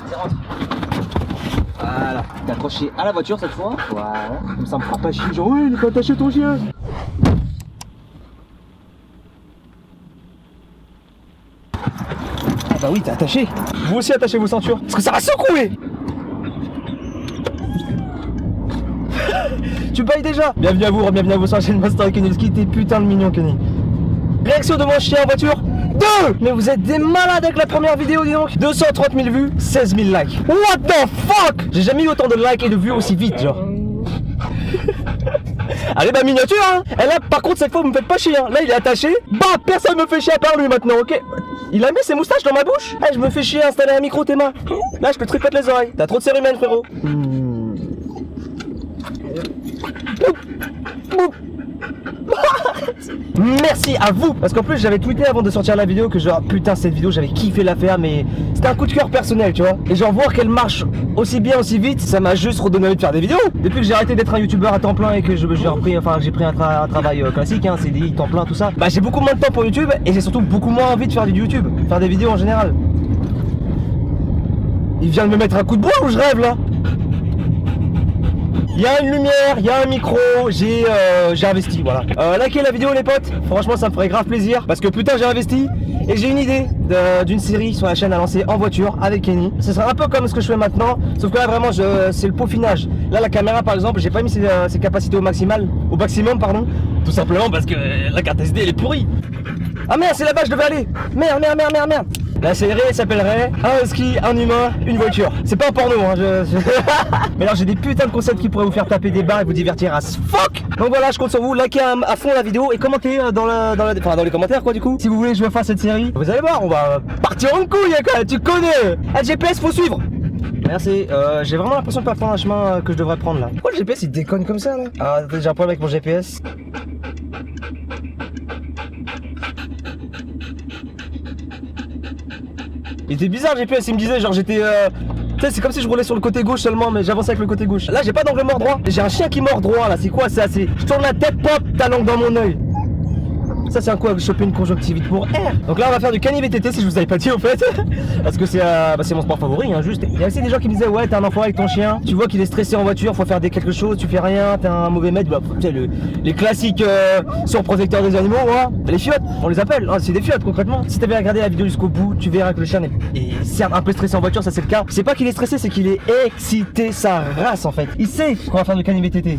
Vas-y, rentre. Voilà, t'es accroché à la voiture cette fois. Voilà, comme ça on me fera pas chier. Genre, ouais, il est pas attaché ton chien. Ah bah oui, t'es attaché. Vous aussi attachez vos ceintures. Parce que ça va secouer. Tu payes déjà. Bienvenue à vous, bienvenue à vous sur la chaîne Master Kenny. T'es putain de mignon, Kenny. Réaction de mon chien en voiture 2. Mais vous êtes des malades avec la première vidéo, dis donc. 230 000 vues, 16 000 likes. What the fuck. J'ai jamais eu autant de likes et de vues aussi vite, genre. Allez, bah miniature, hein. Et là, par contre, cette fois, vous me faites pas chier, hein. Là, il est attaché. Bah, personne me fait chier à part lui maintenant, ok. Il a mis ses moustaches dans ma bouche. Eh, je me fais chier à installer un micro, tes mains. Là, je peux tripoter les oreilles. T'as trop de cérumen, frérot. Merci à vous. Parce qu'en plus j'avais tweeté avant de sortir la vidéo que genre putain cette vidéo j'avais kiffé la faire, mais c'était un coup de cœur personnel, tu vois. Et genre voir qu'elle marche aussi bien aussi vite, ça m'a juste redonné envie de faire des vidéos. Depuis que j'ai arrêté d'être un youtubeur à temps plein et que j'ai pris un travail classique, hein, CDI, temps plein, tout ça, bah j'ai beaucoup moins de temps pour YouTube et j'ai surtout beaucoup moins envie de faire du YouTube, faire des vidéos en général. Il vient de me mettre un coup de bois ou je rêve là? Il y a une lumière, il y a un micro, j'ai investi, voilà. Likez la vidéo les potes, franchement ça me ferait grave plaisir. Parce que putain j'ai investi et j'ai une idée d'une série sur la chaîne à lancer en voiture avec Kenny. Ce sera un peu comme ce que je fais maintenant, sauf que là vraiment c'est le peaufinage. Là la caméra par exemple, j'ai pas mis ses capacités au maximum pardon. Tout simplement parce que la carte SD elle est pourrie. Ah merde, c'est là-bas je devais aller. Merde. La série s'appellerait un husky, un humain, une voiture. C'est pas un porno, hein. Mais alors j'ai des putains de concepts qui pourraient vous faire taper des barres et vous divertir à fuck. Donc voilà, je compte sur vous, likez à fond la vidéo et commentez dans les commentaires quoi du coup. Si vous voulez que je fasse cette série, vous allez voir, on va partir en couille quoi, tu connais. Le GPS faut suivre. Merci, j'ai vraiment l'impression de pas prendre un chemin que je devrais prendre là. Pourquoi le GPS il déconne comme ça là? Ah, j'ai un problème avec mon GPS. Il était bizarre le GPS, il me disait genre j'étais... Tu sais c'est comme si je roulais sur le côté gauche seulement mais j'avançais avec le côté gauche. Là j'ai pas d'angle mort droit, j'ai un chien qui mord droit là, c'est quoi ça? Je tourne la tête, pop, ta langue dans mon oeil. Ça c'est un coup à choper une conjonctivite pour R. Donc là on va faire du Kenny VTT si je vous avais pas dit au fait. Parce que c'est mon sport favori hein, juste. Il y a aussi des gens qui me disaient ouais t'es un enfant avec ton chien, tu vois qu'il est stressé en voiture, faut faire quelque chose, tu fais rien, t'es un mauvais maître, bah, tu sais les classiques surprotecteurs des animaux, hein. Les fiottes, on les appelle, hein, c'est des fiottes concrètement. Si t'avais regardé la vidéo jusqu'au bout, tu verras que le chien est certes un peu stressé en voiture, ça c'est le cas. C'est pas qu'il est stressé, c'est qu'il est excité sa race en fait. Il sait qu'on va faire du Kenny VTT.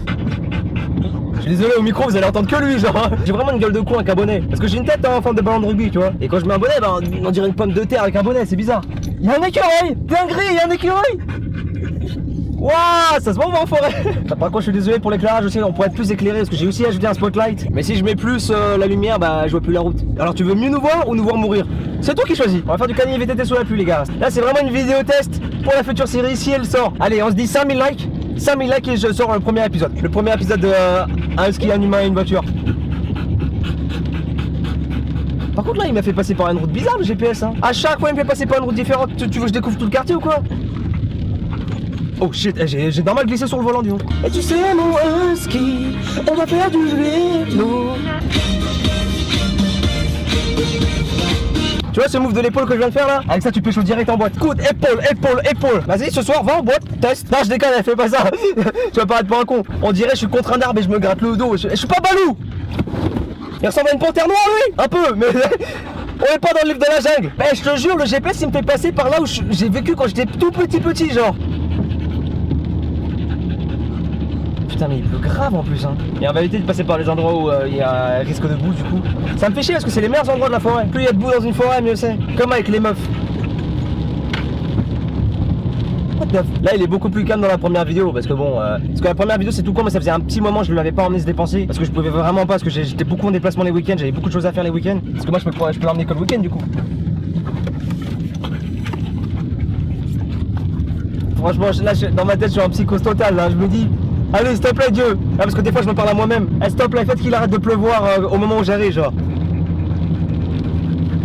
Je suis désolé au micro, vous allez entendre que lui, genre. J'ai vraiment une gueule de con avec un bonnet. Parce que j'ai une tête en forme de ballon de rugby, tu vois. Et quand je mets un bonnet, bah, on dirait une pomme de terre avec un bonnet, c'est bizarre. Il y a un écureuil, dinguerie, il y a un écureuil. Waouh, ça se voit en forêt. Par contre, je suis désolé pour l'éclairage aussi, on pourrait être plus éclairé parce que j'ai aussi ajouté un spotlight. Mais si je mets plus la lumière, bah, je vois plus la route. Alors, tu veux mieux nous voir ou nous voir mourir? C'est toi qui choisis. On va faire du Kenny VTT sous la pluie, les gars. Là, c'est vraiment une vidéo test pour la future série si elle sort. Allez, on se dit 5000 likes. 5000 likes et je sors le premier épisode. Le premier épisode de un husky, un humain et une voiture. Par contre là il m'a fait passer par une route bizarre le GPS hein. À chaque fois il me fait passer par une route différente. Tu veux que je découvre tout le quartier ou quoi? Oh shit, j'ai normal glissé sur le volant du coup. Et tu sais mon husky, on va faire du vélo. Tu vois ce move de l'épaule que je viens de faire là? Avec ça tu peux chaud direct en boîte. Coude, épaule. Vas-y ce soir va en boîte, test. Non je déconne, fais pas ça. Tu vas paraître pour un con. On dirait je suis contre un arbre et je me gratte le dos. Je suis pas Balou. Il ressemble à une panthère noire lui. Un peu mais on est pas dans le livre de la jungle. Mais je te jure le GPS il me fait passer par là où j'ai vécu quand j'étais tout petit genre. Putain mais il pleut grave en plus hein. Et on va éviter de passer par les endroits où il y a risque de boue du coup. Ça me fait chier parce que c'est les meilleurs endroits de la forêt. Plus il y a de boue dans une forêt mieux c'est. Comme avec les meufs. Là il est beaucoup plus calme dans la première vidéo parce que bon parce que la première vidéo c'est tout con mais ça faisait un petit moment je ne l'avais pas emmené se dépenser. Parce que je pouvais vraiment pas parce que j'étais beaucoup en déplacement les week-ends, j'avais beaucoup de choses à faire les week-ends. Parce que moi je peux l'emmener que le week-end du coup. Franchement là dans ma tête je suis en psychose totale là, je me dis allez s'il te plaît Dieu. Ah, parce que des fois je me parle à moi-même. Stop là, faites qu'il arrête de pleuvoir au moment où j'arrive genre.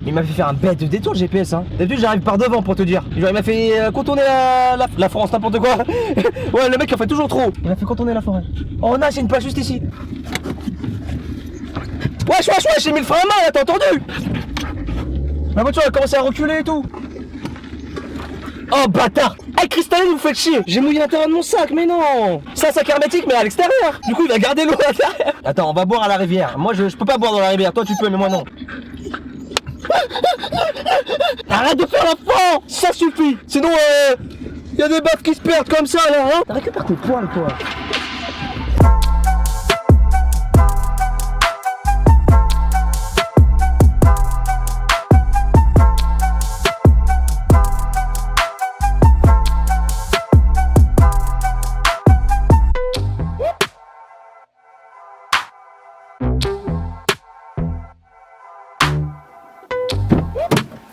Il m'a fait faire un bête de détour le GPS hein. D'habitude j'arrive par devant pour te dire. Genre il m'a fait contourner la France, n'importe quoi. Ouais le mec il en fait toujours trop. Il m'a fait contourner la forêt. Oh non c'est une page juste ici. Wesh j'ai mis le frein à main là, t'as entendu? La voiture elle a commencé à reculer et tout. Oh bâtard. Hey Cristalline, vous faites chier. J'ai mouillé l'intérieur de mon sac, mais non. C'est un sac hermétique, mais à l'extérieur. Du coup, il va garder l'eau à l'intérieur. Attends, on va boire à la rivière. Moi, je peux pas boire dans la rivière. Toi, tu peux, mais moi, non. Arrête de faire l'enfant. Ça suffit. Sinon, y a des baffes qui se perdent comme ça, là, hein. Récupère tes poils, toi.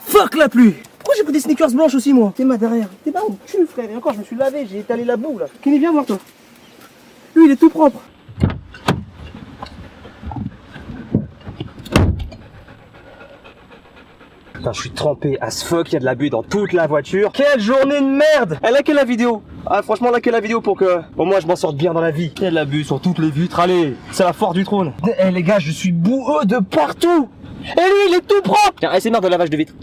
Fuck la pluie. Pourquoi j'ai pris des sneakers blanches aussi moi? T'es ma derrière. T'es pas où tu frère. Et encore je me suis lavé, j'ai étalé la boue là. Kenny viens voir toi. Lui il est tout propre. Putain je suis trempé as fuck, il y a de la buée dans toute la voiture. Quelle journée de merde. Elle a que la vidéo. Ah franchement là que la vidéo pour que au moins je m'en sorte bien dans la vie. Il y a de la buée sur toutes les vitres, allez. C'est la force du trône. Eh les gars je suis boueux de partout. Et lui il est tout propre. Tiens c'est marre de lavage de vitres.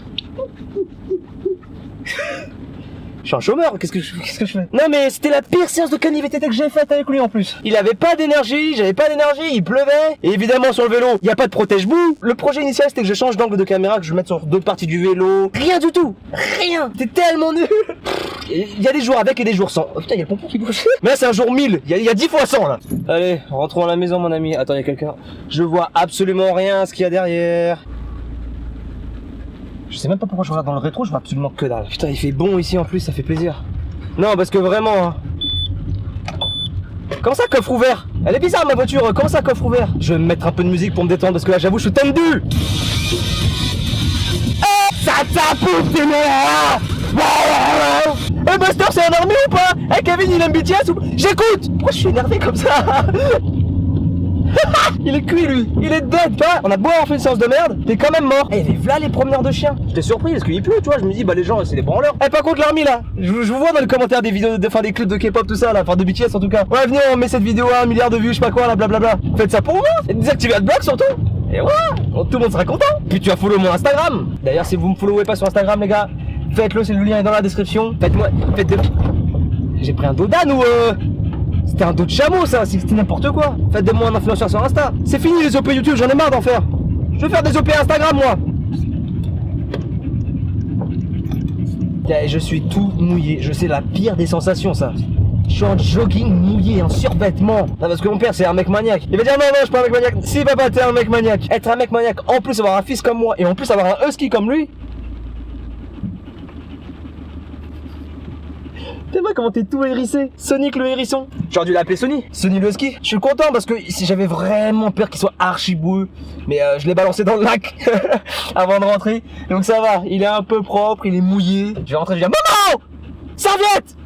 Je suis un chômeur, qu'est-ce que je fais? Non mais c'était la pire séance de caniveté que j'ai faite avec lui en plus. Il avait pas d'énergie, j'avais pas d'énergie, il pleuvait. Et évidemment sur le vélo, il y a pas de protège-boue. Le projet initial c'était que je change d'angle de caméra, que je mette sur d'autres parties du vélo. Rien du tout. Rien. C'était tellement nul. Il y a des jours avec et des jours sans. Oh putain, il y a le pompon qui bouge. Mais là c'est un jour 1000, il y a 10 fois 100 là. Allez, rentrons à la maison mon ami. Attends, il y a quelqu'un. Je vois absolument rien ce qu'il y a derrière. Je sais même pas pourquoi je regarde dans le rétro, je vois absolument que dalle. Putain, il fait bon ici en plus, ça fait plaisir. Non, parce que vraiment... Hein. Comment ça, coffre ouvert? Elle est bizarre ma voiture, comment ça, coffre ouvert? Je vais me mettre un peu de musique pour me détendre parce que là, j'avoue, je suis tendu. Ça tape, t'es là. Eh Buster, c'est un armé ou pas? Eh Kevin, il aime BTS ou... J'écoute. Pourquoi je suis énervé comme ça? Il est cuit lui, il est dead, tu vois. On a beau avoir fait une séance de merde, t'es quand même mort. Eh mais voilà les promeneurs de chiens. J'étais surpris parce qu'il pleut, tu vois, je me dis bah les gens c'est des branleurs. Eh par contre l'armée là, je vous vois dans les commentaires des vidéos, enfin des clips de K-pop tout ça là, enfin de BTS en tout cas. Ouais venez on met cette vidéo à 1 milliard de vues, je sais pas quoi là, blablabla. Faites ça pour moi, et désactivez le blog surtout. Et voilà, tout le monde sera content. Puis tu vas follow mon Instagram. D'ailleurs si vous me followez pas sur Instagram les gars, faites-le, le lien est dans la description. Faites de... J'ai pris un dos d'âne ou C'était un dos de chameau ça, c'était n'importe quoi. Faites de moi un influenceur sur Insta. C'est fini les OP YouTube, j'en ai marre d'en faire. Je veux faire des OP Instagram moi. Je suis tout mouillé, je sais la pire des sensations ça. Je suis en jogging mouillé, en survêtement. Non parce que mon père c'est un mec maniaque. Il va dire non non je suis pas un mec maniaque. Si papa t'es un mec maniaque. Être un mec maniaque, en plus avoir un fils comme moi et en plus avoir un husky comme lui. T'es vrai comment t'es tout hérissé. Sonic le hérisson. J'aurais dû l'appeler Sony. Sony le husky. Je suis content parce que si j'avais vraiment peur qu'il soit archi boueux. Mais je l'ai balancé dans le lac avant de rentrer. Donc ça va, il est un peu propre, il est mouillé. Je vais rentrer, je vais dire maman, serviette.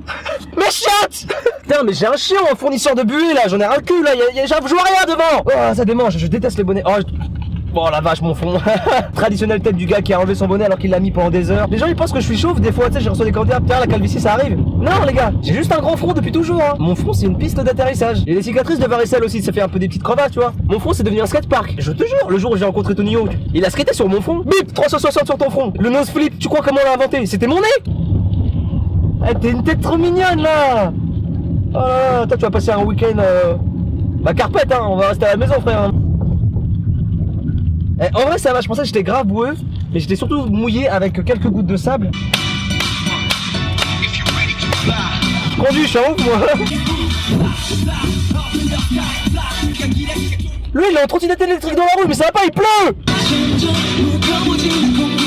Mes chiottes. Putain mais j'ai un chien en fournisseur de buée là, j'en ai ras le cul là, je vois rien devant. Oh ça démange, je déteste les bonnets. Oh la vache mon fond. Traditionnelle tête du gars qui a enlevé son bonnet alors qu'il l'a mis pendant des heures. Les gens ils pensent que je suis chauve, des fois tu sais je reçois des commentaires, putain la calvitie ça arrive. Non les gars, j'ai juste un grand front depuis toujours hein. Mon front c'est une piste d'atterrissage. J'ai des cicatrices de varicelle aussi, ça fait un peu des petites crevasses tu vois. Mon front c'est devenu un skatepark. Je te jure, le jour où j'ai rencontré Tony Hawk, il a skaté sur mon front. Bip 360 sur ton front. Le nose flip, tu crois comment on l'a inventé? C'était mon nez. Eh t'es une tête trop mignonne là. Oh là là, toi tu vas passer un week-end bah carpette hein, on va rester à la maison frère hein. Eh, en vrai ça va, je pensais que j'étais grave boueux, mais j'étais surtout mouillé avec quelques gouttes de sable. Je conduis, je suis un ouf moi. Lui il est en trottinette électrique dans la rue, mais ça va pas, il pleut.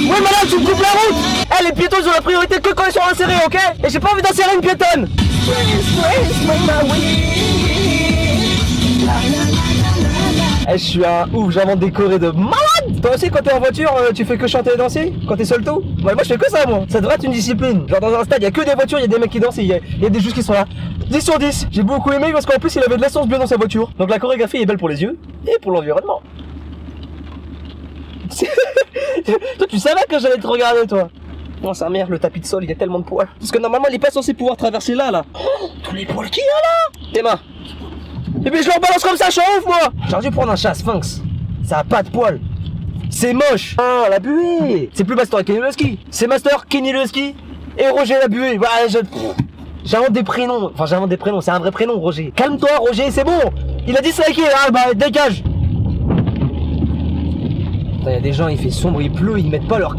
Ouais madame, tu me coupes la route. Eh les piétons ils ont la priorité que quand ils sont insérés, ok? Et j'ai pas envie d'insérer une piétonne. Eh je suis un ouf, j'invente des chorés de malade. Toi aussi quand t'es en voiture, tu fais que chanter et danser? Quand t'es seul tout? Ouais moi je fais que ça moi. Ça devrait être une discipline. Genre dans un stade, il y a que des voitures, il y a des mecs qui dansent, il y a des juges qui sont là. 10 sur 10. J'ai beaucoup aimé parce qu'en plus il avait de l'essence bleue dans sa voiture. Donc la chorégraphie est belle pour les yeux et pour l'environnement. Toi tu savais que j'allais te regarder toi. Non sa mère, le tapis de sol il y a tellement de poils. Parce que normalement il est pas censé pouvoir traverser là. Tous les poils qu'il y a là. Tes mains. Et puis je leur balance comme ça, je suis ouf moi. J'aurais dû prendre un chat sphinx. Ça a pas de poils. C'est moche. Ah la buée. C'est plus Master Kenny le ski. C'est Master Kenny le ski. Et Roger l'a bué. Voilà, j'invente des prénoms. Enfin, j'invente des prénoms. C'est un vrai prénom, Roger. Calme-toi, Roger, c'est bon. Il a disliké. Ah, bah, dégage. Il y a des gens, il fait sombre, il pleut, ils mettent pas leur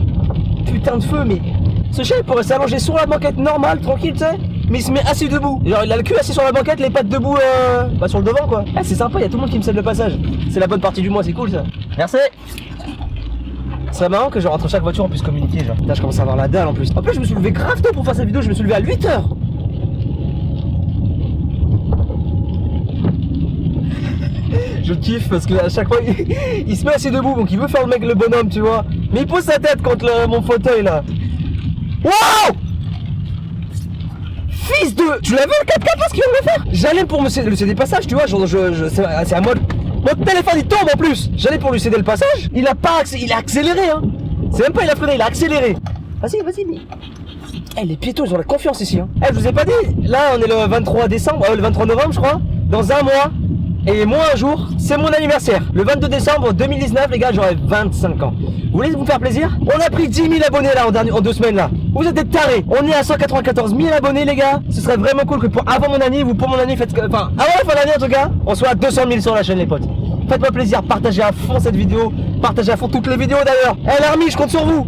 putain de feu, mais ce chien il pourrait s'allonger sur la banquette normale, tranquille, tu sais, mais il se met assis debout. Genre il a le cul assis sur la banquette, les pattes debout, bah sur le devant quoi. Ah, c'est sympa, il y a tout le monde qui me cède le passage. C'est la bonne partie du mois, c'est cool ça. Merci. Ce serait marrant que genre entre chaque voiture on puisse communiquer, genre. Là je commence à avoir la dalle en plus. En plus je me suis levé grave tôt pour faire cette vidéo, je me suis levé à 8h. Je kiffe parce que à chaque fois il se met assis debout, donc il veut faire le mec, le bonhomme, tu vois. Mais il pose sa tête contre mon fauteuil là. Waouh! Fils de... Tu l'as vu le 4x4 là ce qu'il vient de me faire? J'allais pour me céder le passage, tu vois, genre c'est à moi. Mon téléphone il tombe en plus. J'allais pour lui céder le passage, il a pas il a accéléré hein. C'est même pas il a freiné, il a accéléré. Vas-y, mais... Eh les piétons ils ont la confiance ici hein. Eh je vous ai pas dit, là on est le 23 décembre, le 23 novembre je crois. Dans un mois. Et moi un jour, c'est mon anniversaire. Le 22 décembre 2019, les gars, j'aurai 25 ans. Vous voulez vous faire plaisir? On a pris 10 000 abonnés là en 2 semaines là. Vous êtes des tarés. On est à 194 000 abonnés les gars. Ce serait vraiment cool que pour avant mon année, vous pour mon année faites... Enfin, avant la fin de l'année en tout cas, on soit à 200 000 sur la chaîne les potes. Faites-moi plaisir, partagez à fond cette vidéo. Partagez à fond toutes les vidéos d'ailleurs. Eh l'armée, je compte sur vous.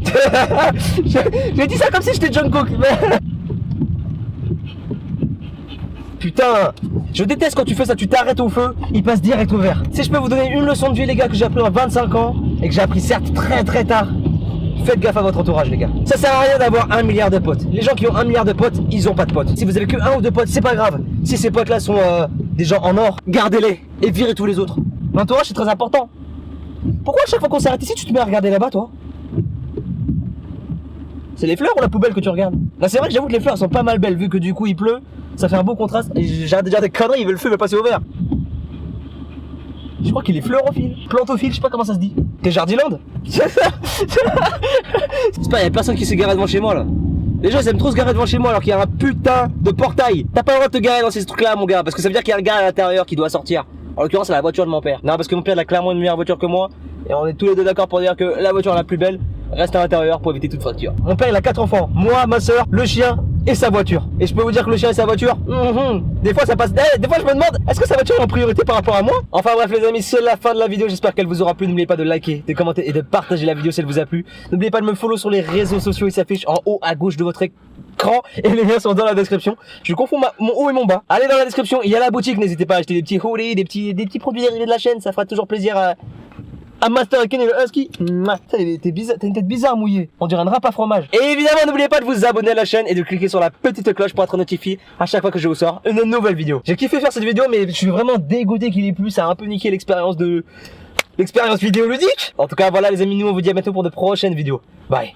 J'ai dit ça comme si j'étais John Cook. Putain, je déteste quand tu fais ça, tu t'arrêtes au feu, il passe direct au vert. Si je peux vous donner une leçon de vie les gars que j'ai appris à 25 ans et que j'ai appris certes très tard, faites gaffe à votre entourage les gars. Ça sert à rien d'avoir 1 milliard de potes. Les gens qui ont 1 milliard de potes, ils ont pas de potes. Si vous avez que 1 ou 2 potes, c'est pas grave. Si ces potes là sont des gens en or, gardez-les et virez tous les autres. L'entourage c'est très important. Pourquoi à chaque fois qu'on s'arrête ici, tu te mets à regarder là-bas toi? C'est les fleurs ou la poubelle que tu regardes? Là c'est vrai que j'avoue que les fleurs sont pas mal belles vu que du coup il pleut. Ça fait un beau contraste. J'ai déjà des conneries, le feu va passer au vert. Je crois qu'il est fleurophile. Plantophile, je sais pas comment ça se dit. T'es Jardiland? C'est pas, y'a personne qui s'est garé devant chez moi là. Les gens ils aiment trop se garer devant chez moi alors qu'il y a un putain de portail. T'as pas le droit de te garer dans ces trucs là mon gars, parce que ça veut dire qu'il y a un gars à l'intérieur qui doit sortir. En l'occurrence c'est la voiture de mon père. Non parce que mon père il a clairement une meilleure voiture que moi. Et on est tous les deux d'accord pour dire que la voiture la plus belle reste à l'intérieur pour éviter toute fracture. Mon père il a 4 enfants, moi, ma soeur, le chien et sa voiture. Et je peux vous dire que le chien et sa voiture, des fois ça passe. Des fois je me demande, est-ce que sa voiture est en priorité par rapport à moi? Enfin bref les amis, c'est la fin de la vidéo, j'espère qu'elle vous aura plu. N'oubliez pas de liker, de commenter et de partager la vidéo si elle vous a plu. N'oubliez pas de me follow sur les réseaux sociaux, ils s'affichent en haut à gauche de votre écran et les liens sont dans la description. Je confonds mon haut et mon bas. Allez dans la description, il y a la boutique, n'hésitez pas à acheter des petits hoodies, des petits produits dérivés de la chaîne, ça fera toujours plaisir à Master Ken et le Husky. T'es bizarre, t'as une tête bizarre mouillée. On dirait un rap à fromage. Et évidemment, n'oubliez pas de vous abonner à la chaîne et de cliquer sur la petite cloche pour être notifié à chaque fois que je vous sors une nouvelle vidéo. J'ai kiffé faire cette vidéo, mais je suis vraiment dégoûté qu'il ait plu. Ça a un peu niqué l'expérience vidéoludique. En tout cas, voilà les amis, nous on vous dit à bientôt pour de prochaines vidéos. Bye.